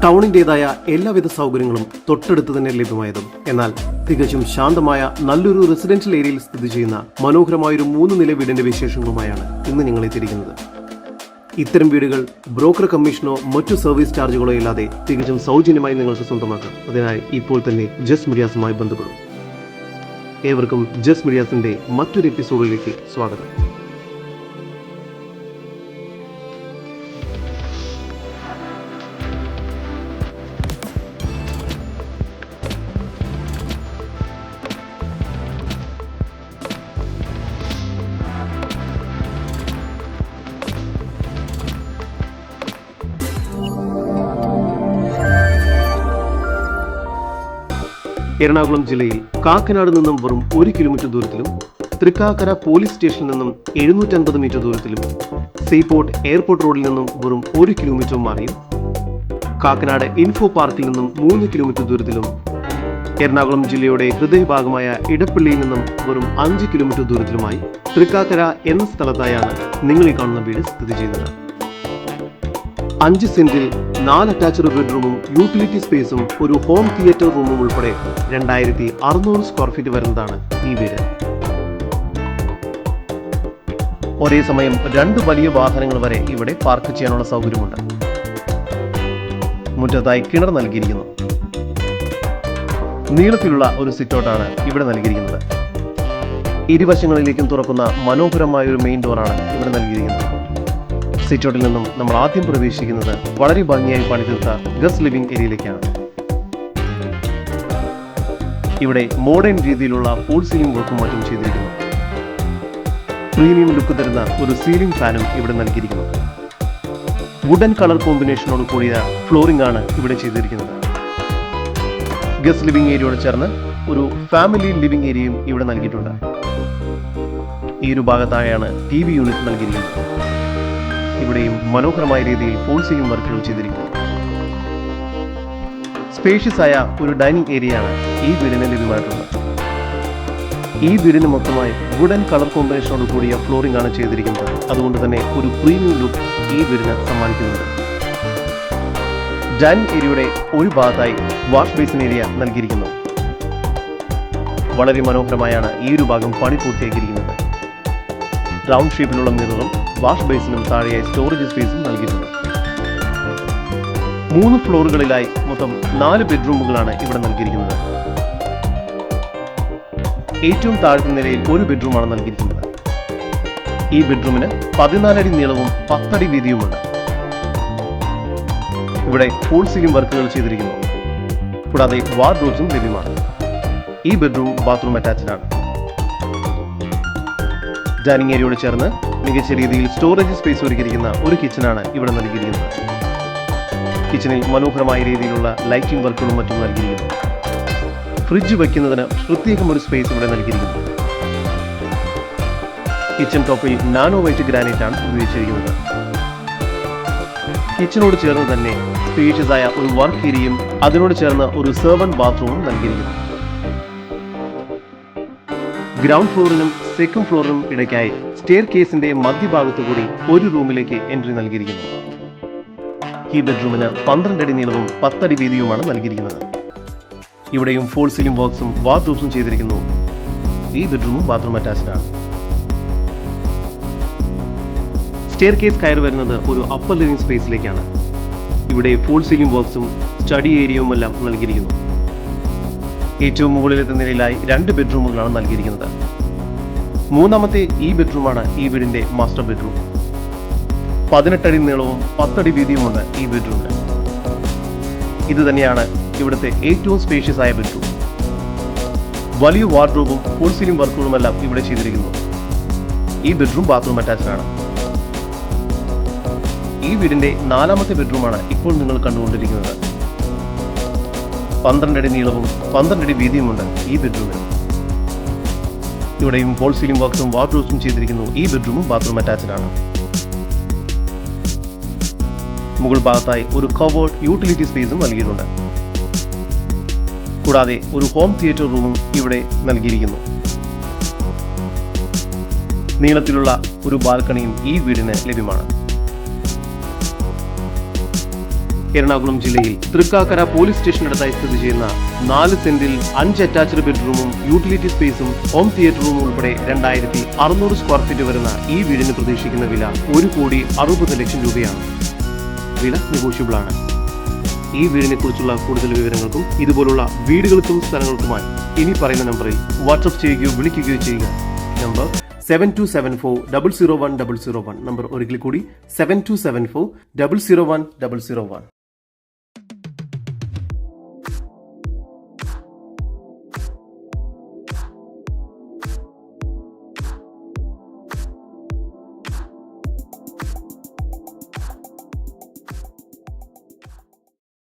ടൗണിൻ്റെതായ എല്ലാവിധ സൗകര്യങ്ങളും തൊട്ടടുത്ത് തന്നെ ലഭ്യമായതും എന്നാൽ തികച്ചും ശാന്തമായ നല്ലൊരു റെസിഡൻഷ്യൽ ഏരിയയിൽ സ്ഥിതി ചെയ്യുന്ന മനോഹരമായൊരു 3 നില വീടിന്റെ വിശേഷങ്ങളുമായാണ് ഇന്ന് ഞങ്ങൾ എത്തിയിരിക്കുന്നത്. ഇത്തരം വീടുകൾ ബ്രോക്കർ കമ്മീഷനോ മറ്റു സർവീസ് ചാർജുകളോ ഇല്ലാതെ തികച്ചും സൗജന്യമായി നിങ്ങൾക്ക് സ്വന്തമാക്കാം. അതിനായി ഇപ്പോൾ തന്നെ ജസ് മീഡിയാസുമായി ബന്ധപ്പെടും. ഏവർക്കും ജസ് മീഡിയാസിന്റെ മറ്റൊരു എപ്പിസോഡിലേക്ക് സ്വാഗതം. എറണാകുളം ജില്ലയിൽ കാക്കനാട് നിന്നും വെറും 1 കിലോമീറ്റർ ദൂരത്തിലും തൃക്കാക്കര പോലീസ് സ്റ്റേഷനിൽ നിന്നും 750 മീറ്റർ ദൂരത്തിലും സീപോർട്ട് എയർപോർട്ട് റോഡിൽ നിന്നും വെറും 1 കിലോമീറ്റർ മാറിയും കാക്കനാട് ഇൻഫോ പാർക്കിൽ നിന്നും 3 കിലോമീറ്റർ ദൂരത്തിലും എറണാകുളം ജില്ലയുടെ ഹൃദയഭാഗമായ ഇടപ്പള്ളിയിൽ നിന്നും വെറും 5 കിലോമീറ്റർ ദൂരത്തിലുമായി തൃക്കാക്കര എന്ന സ്ഥലത്തായാണ് നിങ്ങൾ ഈ കാണുന്ന വീട് സ്ഥിതി ചെയ്യുന്നത്. 5 സെന്റിൽ 4 അറ്റാച്ച്ഡ് ബെഡ്റൂമും യൂട്ടിലിറ്റി സ്പേസും ഒരു ഹോം തിയേറ്റർ റൂമും ഉൾപ്പെടെ 2600 സ്ക്വയർ ഫീറ്റ് വരുന്നതാണ് ഈ വീട്. ഒരേ സമയം 2 വലിയ വാഹനങ്ങൾ വരെ ഇവിടെ പാർക്ക് ചെയ്യാനുള്ള സൗകര്യമുണ്ട്. മുറ്റത്തായി കിണർ നൽകിയിരിക്കുന്നു. നീളത്തിലുള്ള ഒരു സിറ്റൗട്ടാണ് ഇവിടെ നൽകിയിരിക്കുന്നത്. ഇരുവശങ്ങളിലേക്കും തുറക്കുന്ന മനോഹരമായ ഒരു മെയിൻ ഡോറാണ് ഇവിടെ നൽകിയിരിക്കുന്നത്. സിറ്റൗട്ടിൽ നിന്നും നമ്മൾ ആദ്യം പ്രവേശിക്കുന്നത് വളരെ ഭംഗിയായി പണിതീർത്ത ഗസ്റ്റ് ലിവിംഗ് ഏരിയയിലേക്കാണ്. ഇവിടെ മോഡേൺ രീതിയിലുള്ള ഫോൾ സീലിംഗ് വർക്കും മറ്റും ചെയ്തിരിക്കുന്നു. പ്രീമിയം ലുക്ക് തരുന്ന ഒരു സീലിംഗ് ഫാനും ഇവിടെ നൽകിയിരിക്കുന്നു. വുഡൻ കളർ കോമ്പിനേഷനോട് കൂടിയ ഫ്ലോറിംഗ് ആണ് ഇവിടെ ചെയ്തിരിക്കുന്നത്. ഗസ്റ്റ് ലിവിംഗ് ഏരിയയോട് ചേർന്ന് ഒരു ഫാമിലി ലിവിംഗ് ഏരിയയും ഇവിടെ നൽകിയിട്ടുണ്ട്. ഈ ഒരു ഭാഗത്തായാണ് TV യൂണിറ്റ് നൽകിയിരിക്കുന്നത്. ഇവിടെയും മനോഹരമായ രീതിയിൽ ഫോൾ സീലിംഗ് വർക്കുകൾ ചെയ്തിരിക്കുന്നു. സ്പേഷ്യസ് ആയ ഒരു ഡൈനിങ് ഏരിയയാണ് ഈ വീടിന് ലഭ്യമായിട്ടുള്ളത്. ഈ വീടിന് മൊത്തമായി വുഡൻ കളർ കോമ്പിനേഷനോട് കൂടിയ ഫ്ലോറിംഗ് ആണ് ചെയ്തിരിക്കുന്നത്. അതുകൊണ്ട് തന്നെ ഒരു പ്രീമിയം ലുക്ക് ഈ വീടിന് സമ്മാനിക്കുന്നുണ്ട്. ഡൈനിങ് ഏരിയയുടെ ഒരു ഭാഗത്തായി വാഷ് ബേസിൻ ഏരിയ നൽകിയിരിക്കുന്നു. വളരെ മനോഹരമായാണ് ഈ ഒരു ഭാഗം പണി പൂർത്തിയാക്കിയിരിക്കുന്നത്. റൗണ്ട് ഷേപ്പിലുള്ള മിററും വാഷ് ബേസിനും താഴെയായി സ്റ്റോറേജ് സ്പേസും നൽകിയിട്ടുണ്ട്. 3 ഫ്ലോറുകളിലായി മൊത്തം 4 ബെഡ്റൂമുകളാണ് ഇവിടെ നൽകിയിരിക്കുന്നത്. ഏറ്റവും താഴത്തെ നിലയിൽ ഒരു ബെഡ്റൂമാണ് നൽകിയിരിക്കുന്നത്. ഈ ബെഡ്റൂമിന് 14 അടി നീളവും 10 അടി വീതിയുമുണ്ട്. ഇവിടെ ഫോൾ സീലിംഗ് വർക്കുകൾ ചെയ്തിരിക്കുന്നു. കൂടാതെ വാർഡ്രോബ്സും ലഭ്യമാണ്. ഈ ബെഡ്റൂം ബാത്റൂം അറ്റാച്ച്ഡ് ആണ്. ഡൈനിങ് ഏരിയയോട് ചേർന്ന് മികച്ച രീതിയിൽ സ്റ്റോറേജ് സ്പേസ് ഒരുക്കിയിരിക്കുന്ന ഒരു കിച്ചണാണ് ഇവിടെ നൽകിയിരിക്കുന്നത്. കിച്ചണിൽ മനോഹരമായ രീതിയിലുള്ള ലൈറ്റിംഗ് വർക്കുകളും മറ്റും നൽകിയിരിക്കുന്നു. ഫ്രിഡ്ജ് വയ്ക്കുന്നതിന് പ്രത്യേകം ഒരു സ്പേസ് ഇവിടെ നൽകിയിരിക്കുന്നു. കിച്ചൺ ടോപ്പിൽ നാനോ വൈറ്റ് ഗ്രാനൈറ്റ് ആണ് ഉപയോഗിച്ചിരിക്കുന്നത്. കിച്ചണോട് ചേർന്ന് തന്നെ സ്പേഷ്യസ് ആയ ഒരു വർക്ക് ഏരിയയും അതിനോട് ചേർന്ന് ഒരു സെർവന്റ് ബാത്റൂമും നൽകിയിരിക്കുന്നു. ഗ്രൗണ്ട് ഫ്ലോറിനും സെക്കൻഡ് ഫ്ലോറിനും ഇടയ്ക്കായി സ്റ്റെയർ കേസിന്റെ മധ്യഭാഗത്തു കൂടി ഒരു റൂമിലേക്ക് എൻട്രി നൽകിയിരിക്കുന്നു. ഈ ബെഡ്റൂമിന് 12 അടി നീളവും 10 അടി വീതിയുമാണ് നൽകിയിരിക്കുന്നത്. ഇവിടെയും ഫോൾ സീലിംഗ് വർക്ക്സും വാർഡ്രോബ്സും ചെയ്തിരിക്കുന്നു. ഈ ബെഡ്റൂമും ബാത്റൂം അറ്റാച്ച്ഡ് ആണ്. സ്റ്റെയർ കേസ് കയറി വരുന്നത് ഒരു അപ്പർ ലിവിംഗ് സ്പേസിലേക്കാണ്. ഇവിടെ ഫോൾ സീലിംഗ് വർക്ക്സും സ്റ്റഡി ഏരിയയും എല്ലാം നൽകിയിരിക്കുന്നു. ഏറ്റവും മുകളിലത്തെ നിലയിലായി 2 ബെഡ്റൂമുകളാണ് നൽകിയിരിക്കുന്നത്. 3ാമത്തെ ഈ ബെഡ്റൂമാണ് ഈ വീടിന്റെ മാസ്റ്റർ ബെഡ്റൂം. 18 അടി നീളവും 10 അടി വീതിയുമുണ്ട് ഈ ബെഡ്റൂമിന്. ഇത് തന്നെയാണ് ഇവിടുത്തെ ഏറ്റവും സ്പേഷ്യസ് ആയ ബെഡ്റൂം. വലിയ വാർഡ്രോബും ഫോൾ സീലിംഗ് വർക്കുകളുമെല്ലാം ഇവിടെ ചെയ്തിരിക്കുന്നു. ഈ ബെഡ്റൂം ബാത്റൂം അറ്റാച്ച്ഡ് ആണ്. ഈ വീടിന്റെ 4ാമത്തെ ബെഡ്റൂമാണ് ഇപ്പോൾ നിങ്ങൾ കണ്ടുകൊണ്ടിരിക്കുന്നത്. 12 അടി നീളവും 12 അടി വീതിയുമുണ്ട് ഈ ബെഡ്റൂമിൽ. ഇവിടെയും ഫോൾ സീലിംഗ് വർക്ക്സും വാർഡ്രോബ്സും ചെയ്തിരിക്കുന്നു. ഈ ബെഡ്റൂമും ബാത്റൂം അറ്റാച്ച്ഡ് ആണ്. മുകൾ ഭാഗത്തായി ഒരു കവേർഡ് യൂട്ടിലിറ്റി സ്പേസും നൽകിയിട്ടുണ്ട്. കൂടാതെ ഒരു ഹോം തിയേറ്റർ റൂമും ഇവിടെ നൽകിയിരിക്കുന്നു. നീളത്തിലുള്ള ഒരു ബാൽക്കണിയും ഈ വീടിന് ലഭ്യമാണ്. എറണാകുളം ജില്ലയിൽ തൃക്കാക്കര പോലീസ് സ്റ്റേഷനടുത്തായി സ്ഥിതി ചെയ്യുന്ന 4 സെന്റിൽ 5 അറ്റാച്ച്ഡ് ബെഡ്റൂമും യൂട്ടിലിറ്റി സ്പേസും ഹോം തിയേറ്ററും ഉൾപ്പെടെ 2600 സ്ക്വയർ ഫീറ്റ് വരുന്ന ഈ വീടിന് പ്രതീക്ഷിക്കുന്ന വില 1,60,00,000 രൂപയാണ്. വില നെഗോഷ്യബിൾ ആണ്. ഈ വീടിനെ കുറിച്ചുള്ള കൂടുതൽ വിവരങ്ങൾക്കും ഇതുപോലുള്ള വീടുകൾക്കും സ്ഥലങ്ങൾക്കുമായി ഇനി പറയുന്ന നമ്പറിൽ വാട്സ്ആപ്പ് ചെയ്യുകയോ വിളിക്കുകയോ ചെയ്യുക. നമ്പർ 7274 001 001. നമ്പർ ഒരിക്കൽ കൂടി 7274 001 001.